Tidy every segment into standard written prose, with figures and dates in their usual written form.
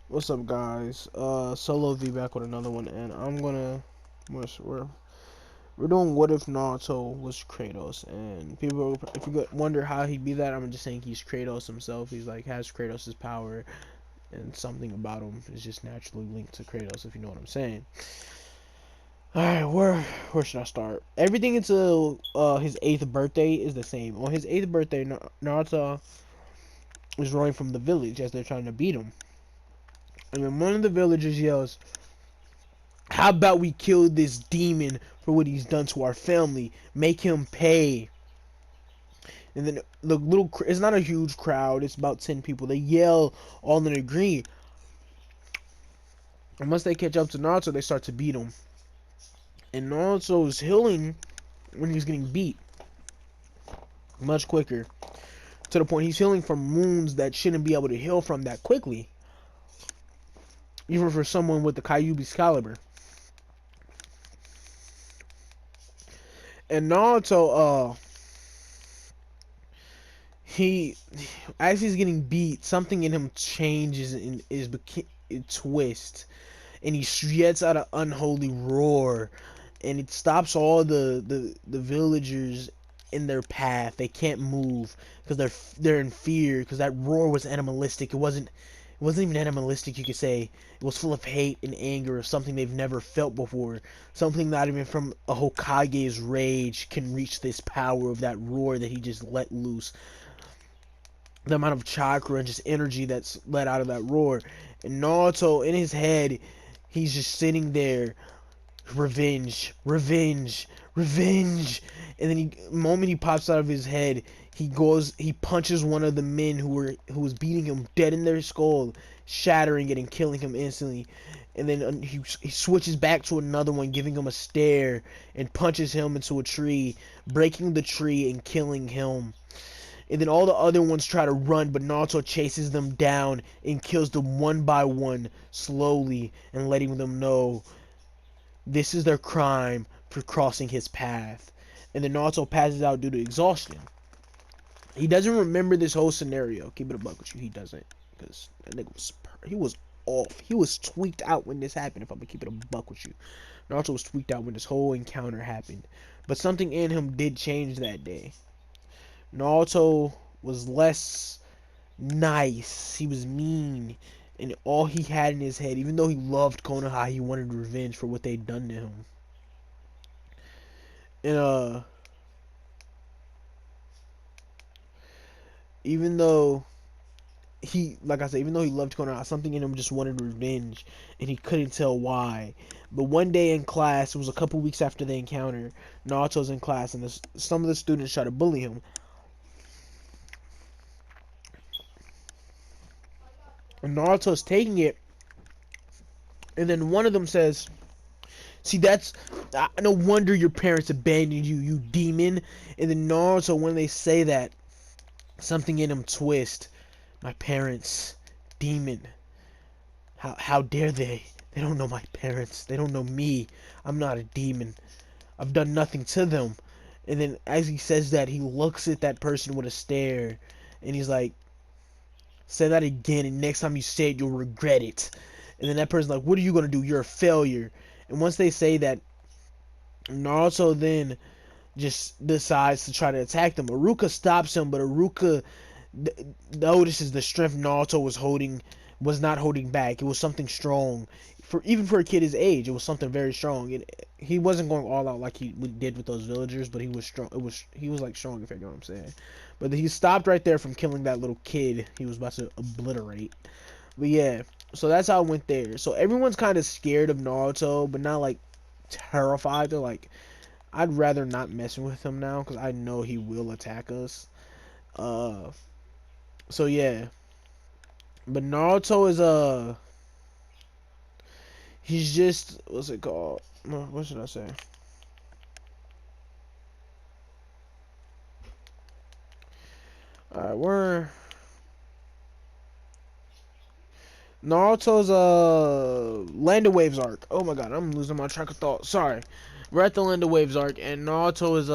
What's up, guys? Solo.V back with another one, and we're doing what if Naruto was Kratos, and people, if you wonder how he'd be that, I'm just saying he's Kratos himself. He's like has Kratos' power, and something about him is just naturally linked to Kratos, if you know what I'm saying. All right, where should I start? Everything until his 8th birthday is the same. On his 8th birthday, Naruto is running from the village as they're trying to beat him, and then one of the villagers yells, "How about we kill this demon for what he's done to our family? Make him pay." And then the it's not a huge crowd, it's about 10 people. They yell all in agree. And once they catch up to Naruto, they start to beat him. And Naruto's healing when he's getting beat much quicker. To the point he's healing from wounds that shouldn't be able to heal from that quickly. Even for someone with the Kyuubi's caliber. And Naruto, he as he's getting beat, something in him changes and it twists, and he sheds out an unholy roar, and it stops all the villagers in their path. They can't move because they're in fear, because that roar was animalistic. It wasn't even animalistic, you could say. It was full of hate and anger of something they've never felt before. Something not even from a Hokage's rage can reach this power of that roar that he just let loose. The amount of chakra and just energy that's let out of that roar. And Naruto, in his head, he's just sitting there, revenge, revenge, revenge. And then the moment he pops out of his head, he punches one of the men who was beating him dead in their skull, shattering it and killing him instantly. And then he switches back to another one, giving him a stare, and punches him into a tree, breaking the tree and killing him. And then all the other ones try to run, but Naruto chases them down and kills them one by one, slowly, and letting them know this is their crime for crossing his path. And then Naruto passes out due to exhaustion. He doesn't remember this whole scenario. Keep it a buck with you, he doesn't. Because that nigga he was off. He was tweaked out when this happened, if I'm gonna keep it a buck with you. Naruto was tweaked out when this whole encounter happened. But something in him did change that day. Naruto was less nice. He was mean. And all he had in his head, even though he loved Konoha, he wanted revenge for what they'd done to him. And even though like I said, even though he loved Konoha, something in him just wanted revenge, and he couldn't tell why. But one day in class, it was a couple weeks after the encounter, Naruto's in class, and some of the students try to bully him. And Naruto's taking it, and then one of them says, "See, that's no wonder your parents abandoned you, you demon." And then Naruto, when they say that, something in him twists. My parents, demon. How dare they? They don't know my parents. They don't know me. I'm not a demon. I've done nothing to them. And then as he says that, he looks at that person with a stare, and he's like, "Say that again, and next time you say it, you'll regret it." And then that person's like, "What are you gonna do? You're a failure." And once they say that, Naruto then just decides to try to attack them. Iruka stops him, but Iruka notices the strength Naruto was not holding back. It was something strong. Even for a kid his age, it was something very strong. He wasn't going all out like he did with those villagers, but he was strong. He was like strong, if you know what I'm saying. But he stopped right there from killing that little kid he was about to obliterate. But yeah, so that's how it went there. So everyone's kind of scared of Naruto, but not like terrified. They're like, I'd rather not mess with him now because I know he will attack us. Uh, so yeah, but Naruto is he's just, what's it called? What should I say? All right, we're Naruto's Land of Waves arc. Oh my god, I'm losing my track of thought. Sorry, we're at the Land of Waves arc, and Naruto is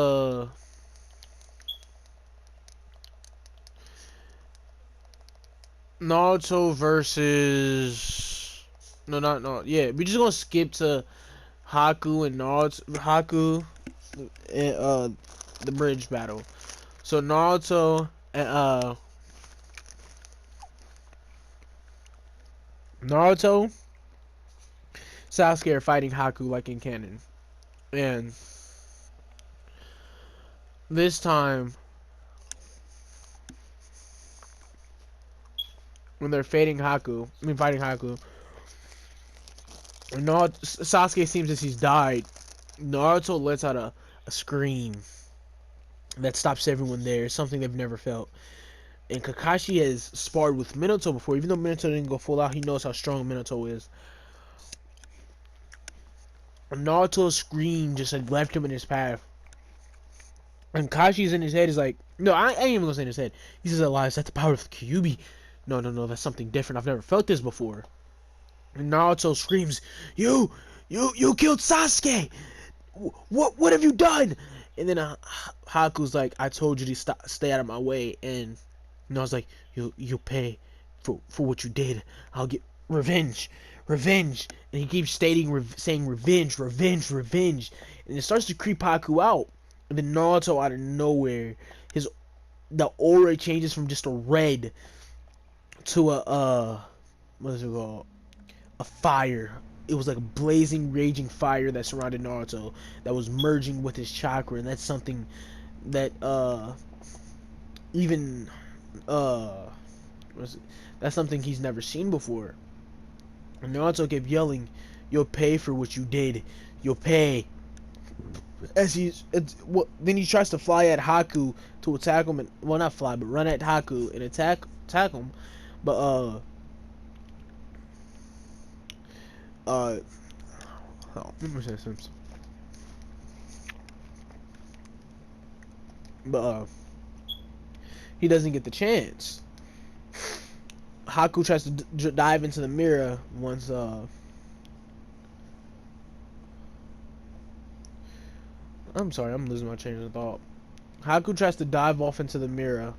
Naruto versus No, not no. Yeah, we're just gonna skip to Haku and Naruto. Haku and the bridge battle. So Naruto and Naruto, Sasuke are fighting Haku like in canon, and this time when they're fighting Haku, and Sasuke seems as he's died. Naruto lets out a scream that stops everyone there. Something they've never felt. And Kakashi has sparred with Minato before, even though Minato didn't go full out. He knows how strong Minato is. Naruto's scream just like left him in his path. And Kashi's in his head is like, no, I ain't even gonna say in his head. He says, Elias, that's the power of the Kyuubi. No, no, no, that's something different. I've never felt this before. And Naruto screams, you killed Sasuke. What have you done? And then Haku's like, I told you to stay out of my way. And Naruto's like, you'll pay for what you did. I'll get revenge. And he keeps saying revenge. And it starts to creep Haku out. And then Naruto out of nowhere, the aura changes from just a red to a what is it called? A fire. It was like a blazing, raging fire that surrounded Naruto that was merging with his chakra, and that's something that even that's something he's never seen before. And Naruto kept yelling, "You'll pay for what you did. You'll pay." Then he tries to fly at Haku to attack him, and well, not fly, but run at Haku and attack him, but let me say something. But he doesn't get the chance. Haku tries to dive into the mirror once I'm sorry, I'm losing my train of thought. Haku tries to dive off into the mirror,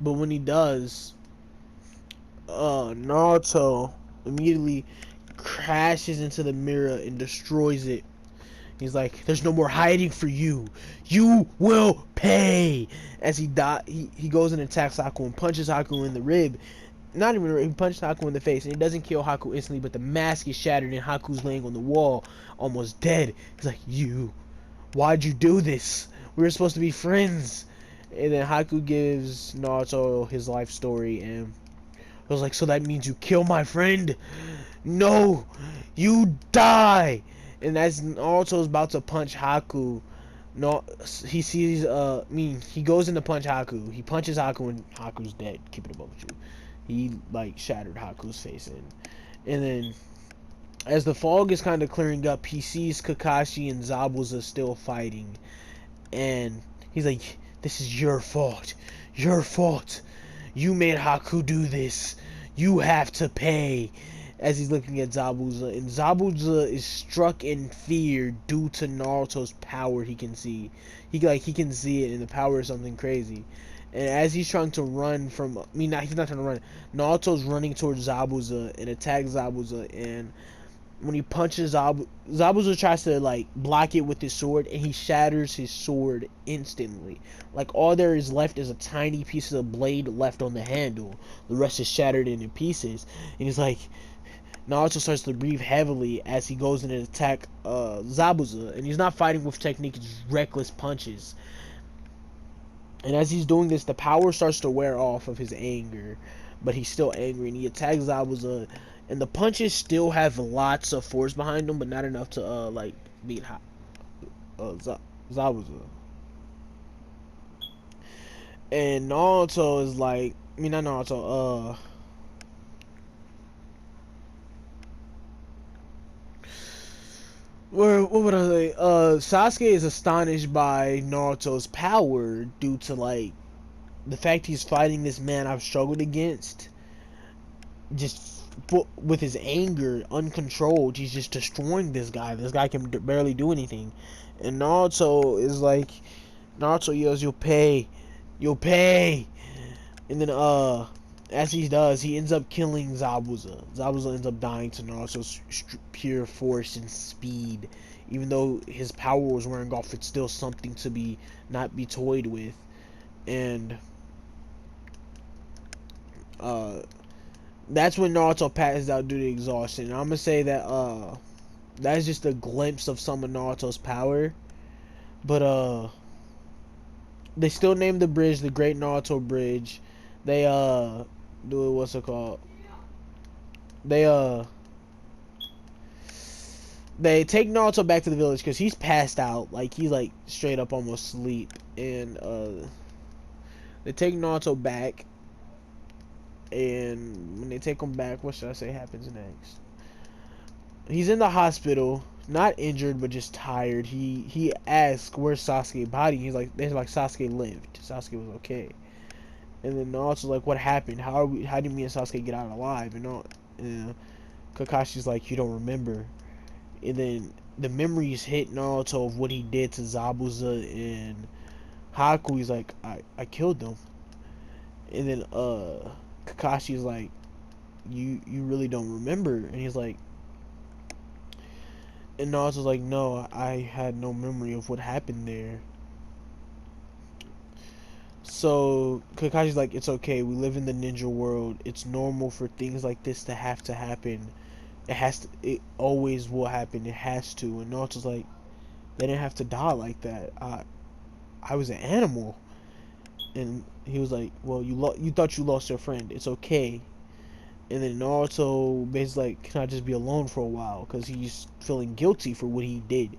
but when he does, Naruto immediately crashes into the mirror and destroys it. He's like, "There's no more hiding for you. You will pay." As he goes and attacks Haku and punches Haku in the rib. Not even he punched Haku in the face, and it doesn't kill Haku instantly, but the mask is shattered and Haku's laying on the wall, almost dead. He's like, why'd you do this? We were supposed to be friends. And then Haku gives Naruto his life story, and I was like, so that means you kill my friend? No, you die. And as Naruto's about to punch Haku, no, he sees he goes in to punch Haku. He punches Haku and Haku's dead. Keep it above you. He like shattered Haku's face in. And then as the fog is kind of clearing up, he sees Kakashi and Zabuza still fighting. And he's like, this is your fault. Your fault. You made Haku do this. You have to pay. As he's looking at Zabuza, and Zabuza is struck in fear due to Naruto's power. He can see, he can see it, and the power is something crazy. And as he's trying to run from, he's not trying to run. Naruto's running towards Zabuza and attacks Zabuza, and when he punches Zabuza tries to like block it with his sword, and he shatters his sword instantly. Like all there is left is a tiny piece of the blade left on the handle. The rest is shattered into pieces, and he's like. Naruto starts to breathe heavily as he goes in and attack Zabuza, and he's not fighting with technique, it's just reckless punches. And as he's doing this, the power starts to wear off of his anger, but he's still angry, and he attacks Zabuza, and the punches still have lots of force behind them, but not enough to like beat Zabuza. And Naruto is like, not Naruto, what would I say? Sasuke is astonished by Naruto's power due to like the fact he's fighting this man I've struggled against. Just with his anger uncontrolled, he's just destroying this guy. This guy can barely do anything, and Naruto is like, Naruto yells, "You'll pay, you'll pay," and then as he does, he ends up killing Zabuza. Zabuza ends up dying to Naruto's pure force and speed. Even though his power was wearing off, it's still something to be not be toyed with. And uh, that's when Naruto passes out due to exhaustion. And I'm gonna say that that's just a glimpse of some of Naruto's power. But they still name the bridge the Great Naruto Bridge. They do what's it called? They they take Naruto back to the village because he's passed out, like he's like straight up almost asleep, and they take Naruto back, and when they take him back, what should I say happens next? He's in the hospital, not injured but just tired. He asks where's Sasuke's body. He's like, they're like, Sasuke lived. Sasuke was okay. And then Naruto's like, what happened? How did me and Sasuke get out alive? And Kakashi's like, you don't remember. And then the memories hit Naruto of what he did to Zabuza and Haku. He's like, I killed them. And then Kakashi's like, you really don't remember. And he's like, and Naruto's like, no, I had no memory of what happened there. So Kakashi's like, it's okay, we live in the ninja world, it's normal for things like this to have to happen. It always will happen, it has to. And Naruto's like, they didn't have to die like that. I was an animal. And he was like, well, you thought you lost your friend, it's okay. And then Naruto basically like, can I just be alone for a while? Because he's feeling guilty for what he did.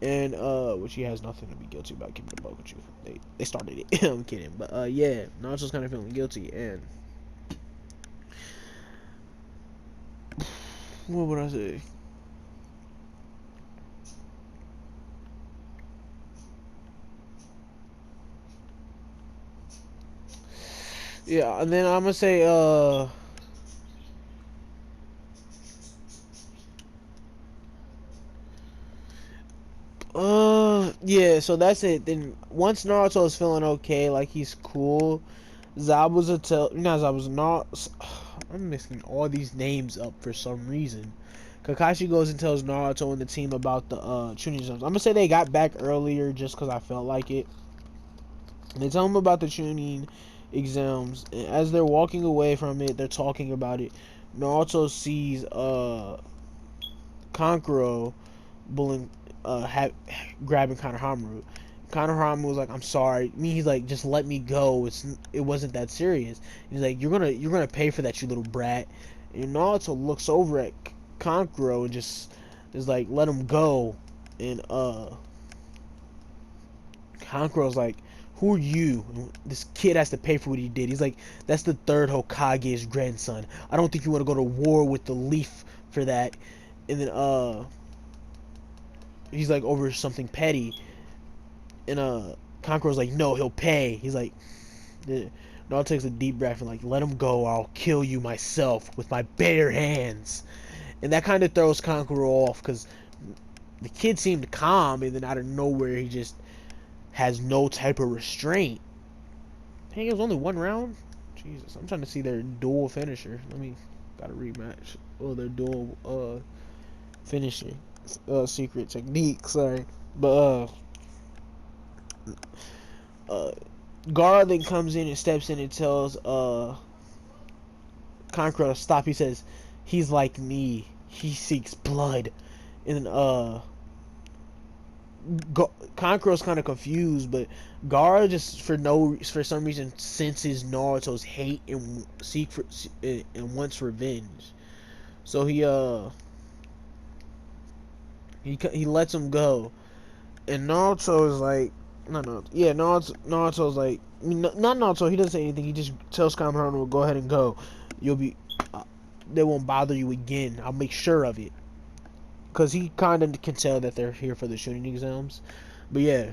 And which he has nothing to be guilty about, keeping the bug with you. They started it. I'm kidding. But yeah, Naruto's kind of feeling guilty. And what would I say? Yeah, and then I'm gonna say yeah, so that's it. Then once Naruto is feeling okay, like he's cool, Zabuza not Zabuza, not I'm mixing all these names up for some reason. Kakashi goes and tells Naruto and the team about the Chunin exams. I'm gonna say they got back earlier just because I felt like it. And they tell him about the Chunin exams, and as they're walking away from it, they're talking about it. Naruto sees Kankuro bullying, grabbing Konohamaru. Konohamaru was like, "I'm sorry." He's like, "Just let me go. It wasn't that serious." He's like, "You're gonna pay for that, you little brat." And Naruto looks over at Kankuro and just is like, "Let him go." And Kankuro's like, "Who are you?" And this kid has to pay for what he did. He's like, "That's the third Hokage's grandson. I don't think you want to go to war with the Leaf for that." And then he's like, over something petty. And Kankuro's like, "No, he'll pay." He's like, Naruto takes a deep breath and like, "Let him go. I'll kill you myself with my bare hands." And that kind of throws Kankuro off because the kid seemed calm, and then out of nowhere he just has no type of restraint. Hey, it was only one round. Jesus, I'm trying to see their dual finisher. Got a rematch. Oh, their dual finishing secret technique. Sorry, but Gaara then comes in and steps in and tells Kankuro to stop. He says, "He's like me. He seeks blood." And Kankuro's kind of confused, but Gaara just for some reason senses Naruto's hate and and wants revenge. So he lets him go, and Naruto is like, no, yeah, Naruto's like, I mean, not Naruto. He doesn't say anything. He just tells Kamehameha, "Go ahead and go. You'll be, they won't bother you again. I'll make sure of it." Because he kind of can tell that they're here for the shooting exams. But yeah.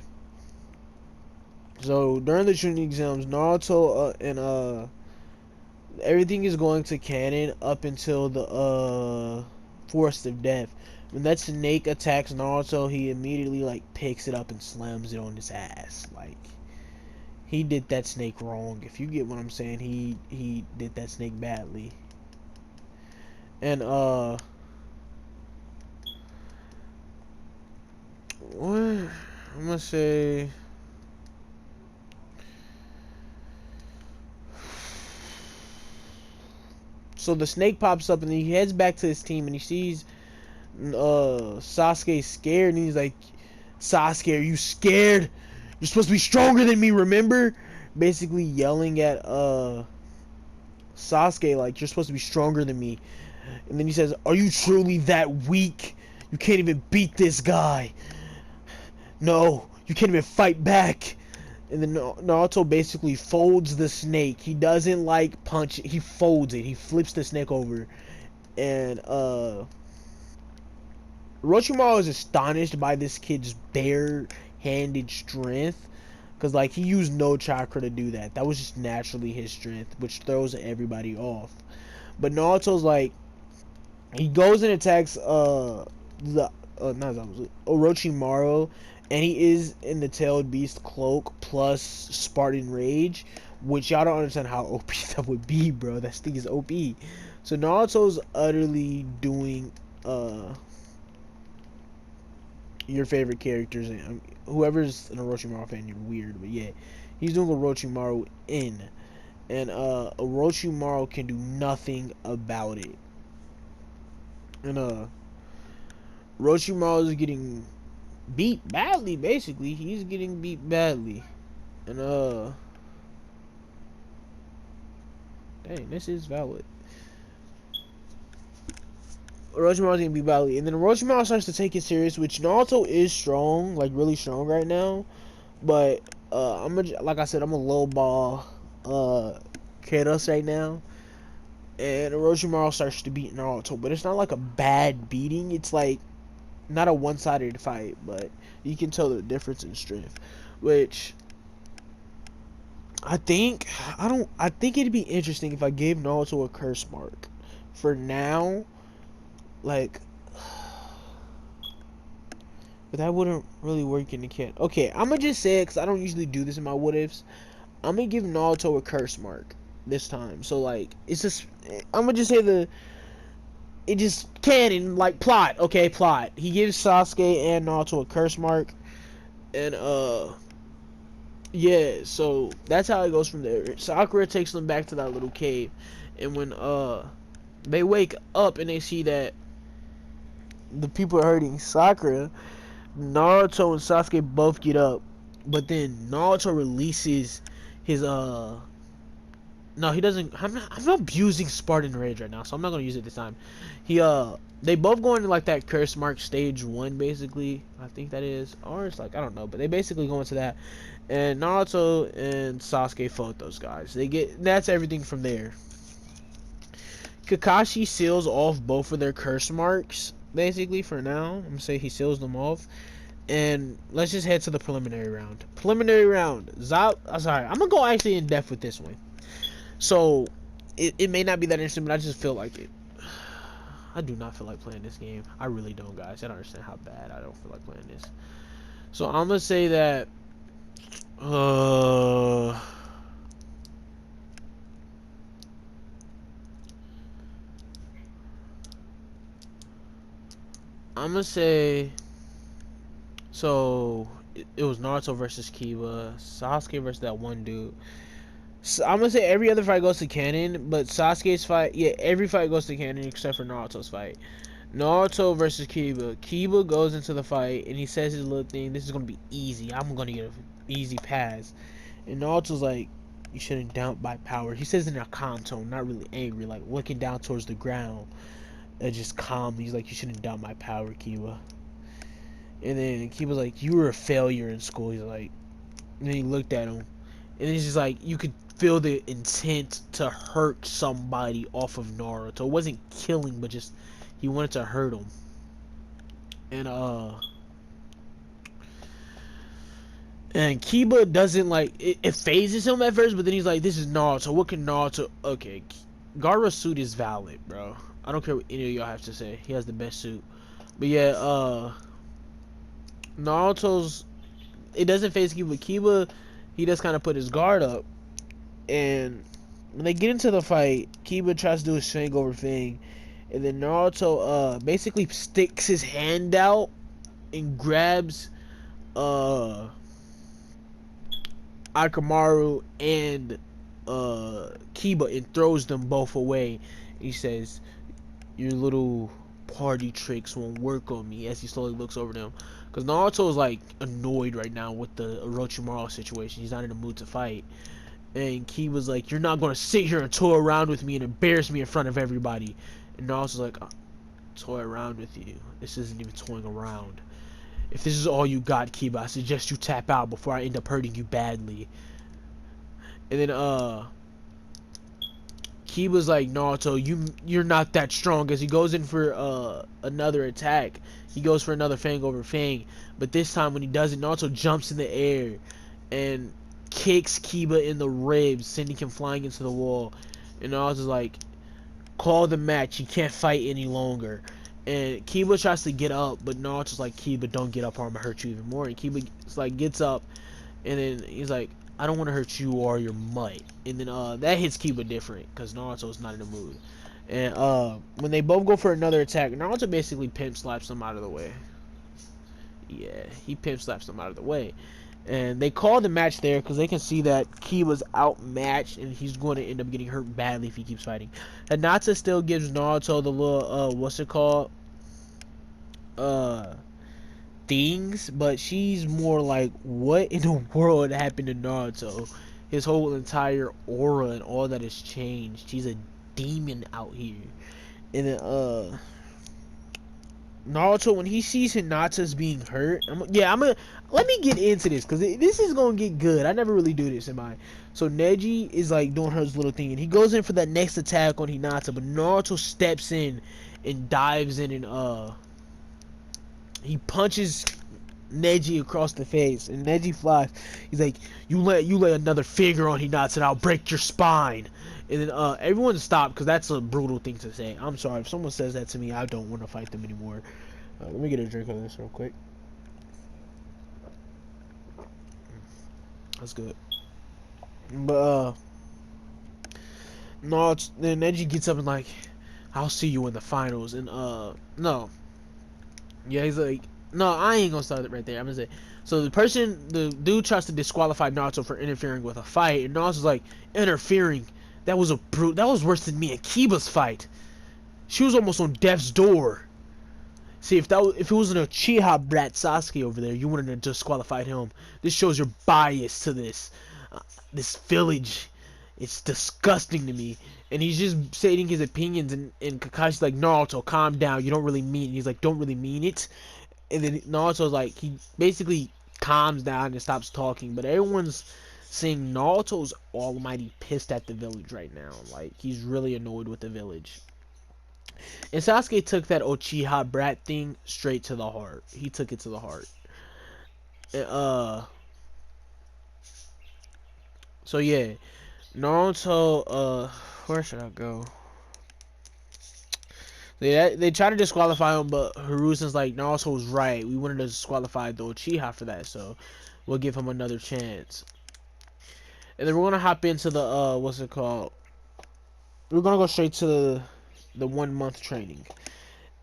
So during the shooting exams, Naruto and everything is going to canon up until the Forest of Death. When that snake attacks Naruto, he immediately like picks it up and slams it on his ass. Like He did that snake wrong. If you get what I'm saying, he did that snake badly. And what I'm gonna say. So the snake pops up and he heads back to his team and he sees Sasuke scared and he's like, Sasuke, are you scared? You're supposed to be stronger than me, remember? Basically yelling at Sasuke like, you're supposed to be stronger than me. And then he says, are you truly that weak? You can't even beat this guy. No, you can't even fight back. And then Naruto basically folds the snake. He doesn't like punch it. He folds it. He flips the snake over. And Orochimaru is astonished by this kid's bare-handed strength. Because, like, he used no chakra to do that. That was just naturally his strength, which throws everybody off. But Naruto's like, he goes and attacks the not Orochimaru, and he is in the tailed beast cloak plus Spartan rage, which y'all don't understand how OP that would be, bro. That thing is OP. So Naruto's utterly doing your favorite characters, and whoever's an Orochimaru fan, you're weird, but yeah, he's doing Orochimaru in, and Orochimaru can do nothing about it, and Orochimaru is getting beat badly. Basically, he's getting beat badly, and dang, this is valid. Orochimaru's getting beat badly, and then Orochimaru starts to take it serious, which Naruto is strong, like really strong right now. But like I said, I'm a low ball Kratos right now, and Orochimaru starts to beat Naruto, but it's not like a bad beating. It's like not a one-sided fight, but you can tell the difference in strength. Which I think it'd be interesting if I gave Naruto a curse mark. For now, like, but that wouldn't really work in the kid. Okay, I'm gonna just say it because I don't usually do this in my what ifs. I'm gonna give Naruto a curse mark this time. So like, it's just I'm gonna just say it just canon like plot. Okay, plot. He gives Sasuke and Naruto a curse mark, and yeah. So that's how it goes from there. Sakura takes them back to that little cave, and when they wake up and they see that the people are hurting Sakura, Naruto and Sasuke both get up, but then Naruto releases his no, he doesn't. I'm abusing Spartan Rage right now, so I'm not gonna use it this time. He they both go into like that curse mark stage 1 basically. I think that is, or it's like I don't know, but they basically go into that, and Naruto and Sasuke fought those guys. That's everything from there. Kakashi seals off both of their curse marks basically for now. I'm gonna say he seals them off. And let's just head to the preliminary round. Preliminary round. Sorry, I'm gonna go actually in depth with this one. So it may not be that interesting, but I just feel like it. I do not feel like playing this game. I really don't, guys. I don't understand how bad I don't feel like playing this. So I'm gonna say that. I'm gonna say. So it was Naruto versus Kiba, Sasuke versus that one dude. So I'm gonna say every other fight goes to canon, but Sasuke's fight, yeah, every fight goes to canon except for Naruto's fight. Naruto versus Kiba. Kiba goes into the fight and he says his little thing. This is gonna be easy. I'm gonna get an easy pass. And Naruto's like, you shouldn't doubt my power. He says it in a calm tone, not really angry, like looking down towards the ground. Just calm. He's like, you shouldn't doubt my power, Kiba. And then Kiba's like, you were a failure in school. He's like, and then he looked at him. And he's just like, you could feel the intent to hurt somebody off of Naruto. It wasn't killing, but just he wanted to hurt him. And Kiba doesn't like it phases him at first, but then he's like, this is Naruto. What can Naruto? Okay, Gaara's suit is valid, bro. I don't care what any of y'all have to say. He has the best suit. But yeah, Naruto's, it doesn't phase Kiba. Kiba, he just kind of put his guard up. And when they get into the fight, Kiba tries to do his swing over thing, and then Naruto basically sticks his hand out and grabs Akamaru and Kiba and throws them both away. He says, "Your little party tricks won't work on me," as he slowly looks over them. Because Naruto is like annoyed right now with the Orochimaru situation. He's not in the mood to fight. And Kiba's like, "You're not going to sit here and toy around with me and embarrass me in front of everybody." And Naruto's like, "Toy around with you? This isn't even toying around. If this is all you got, Kiba, I suggest you tap out before I end up hurting you badly." And then Kiba's like, "Naruto, you're not that strong." As he goes in for another attack, he goes for another Fang over Fang, but this time when he does it, Naruto jumps in the air and kicks Kiba in the ribs, sending him flying into the wall. And Naruto's like, "Call the match. You can't fight any longer." And Kiba tries to get up, but Naruto's like, "Kiba, don't get up or I'm gonna hurt you even more." And Kiba like gets up, and then he's like, "I don't want to hurt you or your might." And then that hits Kiba different because Naruto's not in the mood. And when they both go for another attack, Naruto basically pimp slaps them out of the way. Yeah, he pimp slaps them out of the way. And they call the match there because they can see that Kiba's outmatched and he's going to end up getting hurt badly if he keeps fighting. Hinata still gives Naruto the little what's it called? Things, but she's more like, what in the world happened to Naruto? His whole entire aura and all that has changed. He's a demon out here. And then Naruto, when he sees Hinata's being hurt, I'm gonna let me get into this because this is gonna get good. I never really do this in my. So Neji is like doing her little thing, and he goes in for that next attack on Hinata, but Naruto steps in and dives in and he punches Neji across the face, and Neji flies. He's like, "You lay another finger on Hinata, and I'll break your spine." And then everyone stopped because that's a brutal thing to say. I'm sorry if someone says that to me. I don't want to fight them anymore. Let me get a drink of this real quick. That's good. But no, then Neji gets up and like, "I'll see you in the finals." And no, yeah, he's like, "No, I ain't gonna start it right there. I'm gonna say." So the dude tries to disqualify Naruto for interfering with a fight, and Naruto's like, "Interfering? That was that was worse than me and Kiba's fight. She was almost on death's door." See, if it was an Uchiha brat Sasuke over there, you wouldn't have disqualified him. This shows your bias to this village. It's disgusting to me. And he's just stating his opinions, and Kakashi's like, "Naruto, calm down. You don't really mean it." And he's like, "Don't really mean it." And then Naruto's like, he basically calms down and stops talking. But everyone's saying Naruto's almighty pissed at the village right now. Like, he's really annoyed with the village. And Sasuke took that Uchiha brat thing straight to the heart. He took it to the heart. And, so yeah, Naruto, where should I go? They try to disqualify him, but Hiruzen's like, "Naruto's right. We wanted to disqualify the Uchiha for that, so we'll give him another chance." And then we're gonna hop into the what's it called? We're gonna go straight to the 1 month training.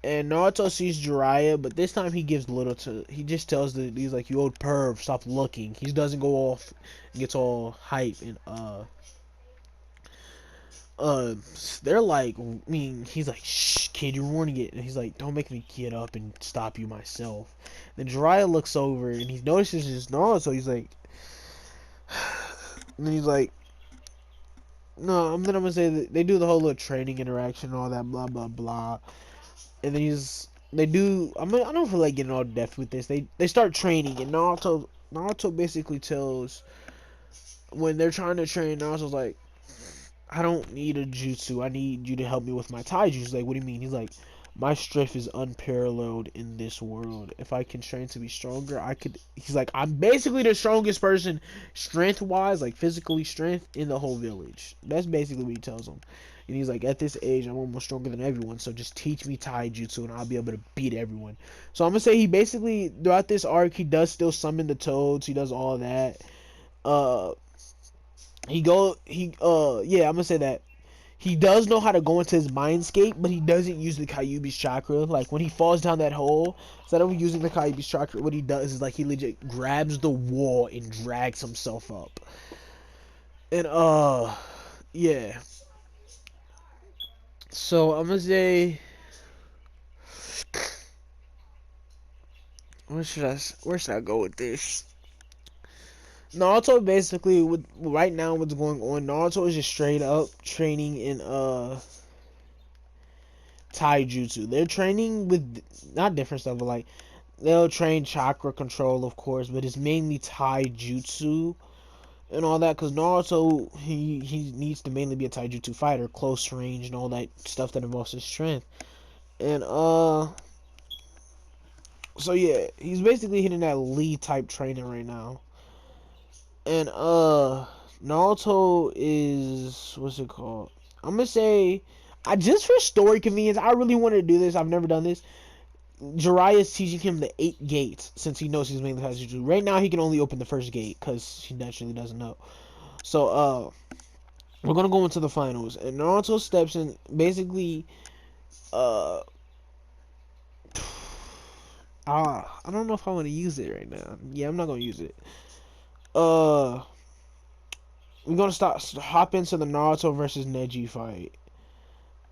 And Naruto sees Jiraiya, but this time he gives little to. He just tells he's like, "You old perv, stop looking." He doesn't go off and gets all hype and they're like, I mean, he's like, "Shh, kid, you're ruining it." And he's like, "Don't make me get up and stop you myself." Then Jiraiya looks over and he notices it's Naruto. He's like, and then he's like, "No." And then I'm gonna say that they do the whole little training interaction and all that, blah blah blah. And then they do. I mean, I don't feel like getting all depth with this. They start training, and Naruto basically tells, when they're trying to train, Naruto's like, "I don't need a jutsu. I need you to help me with my taiju." He's like, "What do you mean?" He's like, "My strength is unparalleled in this world. If I can train to be stronger, I could." He's like, "I'm basically the strongest person, strength-wise, like physically strength, in the whole village." That's basically what he tells him. And he's like, "At this age, I'm almost stronger than everyone. So just teach me taijutsu, and I'll be able to beat everyone." So I'm gonna say he basically, throughout this arc, he does still summon the toads. He does all that. uh yeah, I'm gonna say that he does know how to go into his mindscape, but he doesn't use the Kyuubi's chakra. Like when he falls down that hole, instead of using the Kyuubi's chakra, what he does is like he legit grabs the wall and drags himself up. And yeah. So I'm gonna say, where should I go with this? Naruto basically, with right now what's going on, Naruto is just straight up training in taijutsu. They're training with not different stuff, but like they'll train chakra control, of course, but it's mainly taijutsu and all that. Because Naruto, he needs to mainly be a taijutsu fighter, close range and all that stuff that involves his strength. And so yeah, he's basically hitting that Lee type training right now. And Naruto is, what's it called? I'm gonna say, I just for story convenience, I really wanted to do this. I've never done this. Jiraiya is teaching him the 8 gates since he knows he's mainly Taijutsu. Right now, he can only open the first gate because he naturally doesn't know. So, we're gonna go into the finals, and Naruto steps in. Basically, uh, I don't know if I want to use it right now. Yeah, I'm not gonna use it. Uh, we're gonna hop into the Naruto versus Neji fight,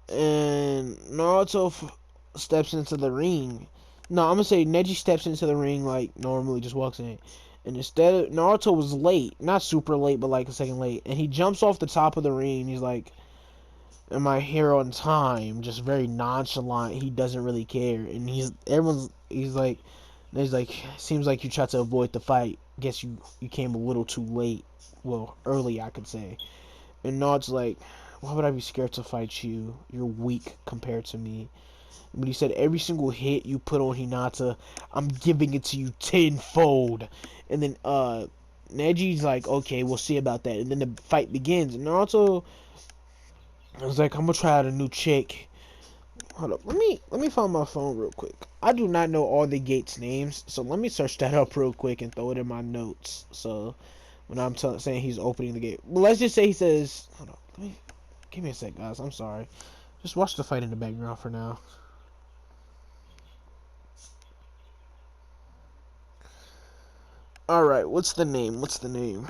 and Naruto steps into the ring. No, I'm gonna say Neji steps into the ring like normally, just walks in. And instead of Naruto was late, not super late, but like a second late, and he jumps off the top of the ring. He's like, "Am I here on time?" Just very nonchalant. He doesn't really care, and he's like, "Seems like you tried to avoid the fight. Guess you came a little too late. Well, early, I could say." And Naruto's like, "Why would I be scared to fight you? You're weak compared to me." But he said every single hit you put on Hinata, I'm giving it to you tenfold. And then Neji's like, okay, we'll see about that. And then the fight begins. And Naruto was like, I'm gonna try out a new chick. Hold up, let me find my phone real quick. I do not know all the gates names, so let me search that up real quick and throw it in my notes. So when I'm saying he's opening the gate, well, let's just say he says, hold up, give me a sec, guys. I'm sorry. Just watch the fight in the background for now. All right, what's the name? What's the name?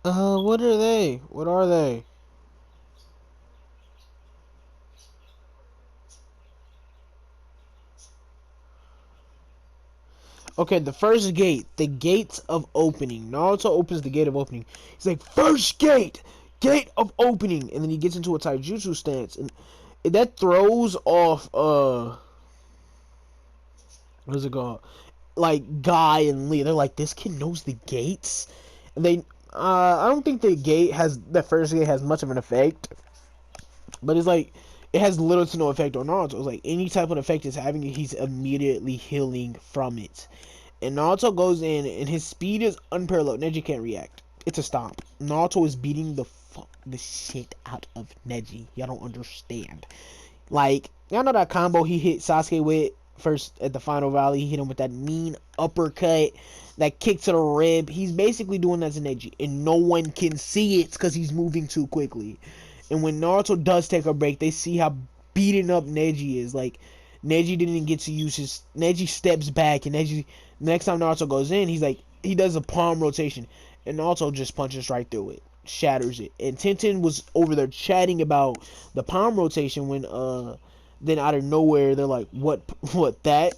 What are they? What are they? Okay, the first gate, the gates of opening. Naruto opens the gate of opening. He's like, first gate, gate of opening, and then he gets into a taijutsu stance, and that throws off what is it called? Like Guy and Lee. They're like, this kid knows the gates, and they. I don't think the first gate has much of an effect, but it's like it has little to no effect on Naruto. It's like any type of effect it's having, he's immediately healing from it. And Naruto goes in, and his speed is unparalleled. Neji can't react. It's a stomp. Naruto is beating the shit out of Neji. Y'all don't understand. Like, y'all know that combo he hit Sasuke with first at the final valley. He hit him with that mean uppercut, that kick to the rib. He's basically doing that to Neji, and no one can see it because he's moving too quickly. And when Naruto does take a break, they see how beaten up Neji is. Like, Neji didn't get to use his. Neji steps back, and Neji. Next time Naruto goes in, he does a palm rotation, and Naruto just punches right through it, shatters it. And Tenten was over there chatting about the palm rotation when then out of nowhere they're like, what that?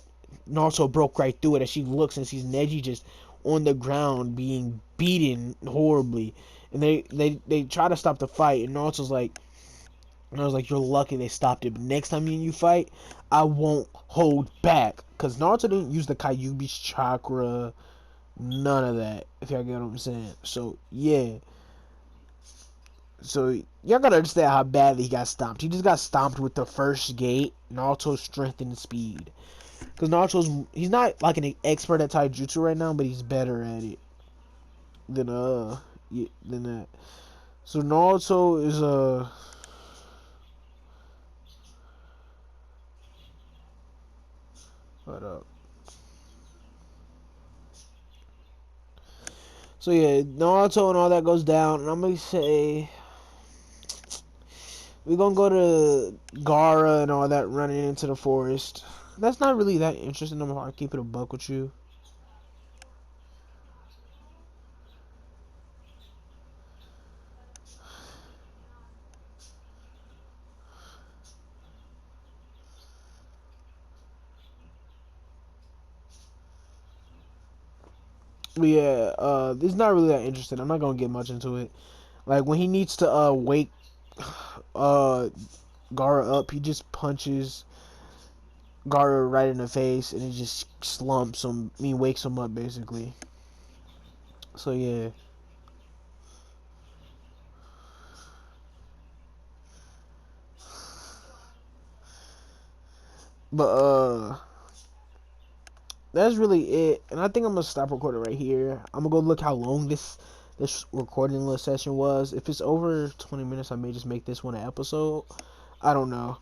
Naruto broke right through it as she looks and sees Neji just on the ground being beaten horribly, and they try to stop the fight, and Naruto's like. And I was like, you're lucky they stopped it. But next time me and you fight, I won't hold back. Because Naruto didn't use the Kyuubi's chakra. None of that. If y'all get what I'm saying. So, yeah. So y'all gotta understand how badly he got stomped. He just got stomped with the first gate. Naruto's strength and speed. Because he's not like an expert at taijutsu right now, but he's better at it than than that. So Naruto is what up? So yeah, Naruto and all that goes down, and I'm gonna say we're gonna go to Gara and all that running into the forest. That's not really that interesting. I'm gonna keep it a buck with you. But yeah, it's not really that interesting. I'm not gonna get much into it. Like when he needs to wake uh Gara up, he just punches Gara right in the face, and it just slumps him. I mean, wakes him up basically. So yeah, but that's really it. And I think I'm gonna stop recording right here. I'm gonna go look how long this recording little session was. If it's over 20 minutes, I may just make this one an episode. I don't know.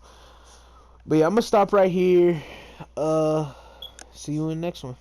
But yeah, I'm gonna stop right here. See you in the next one.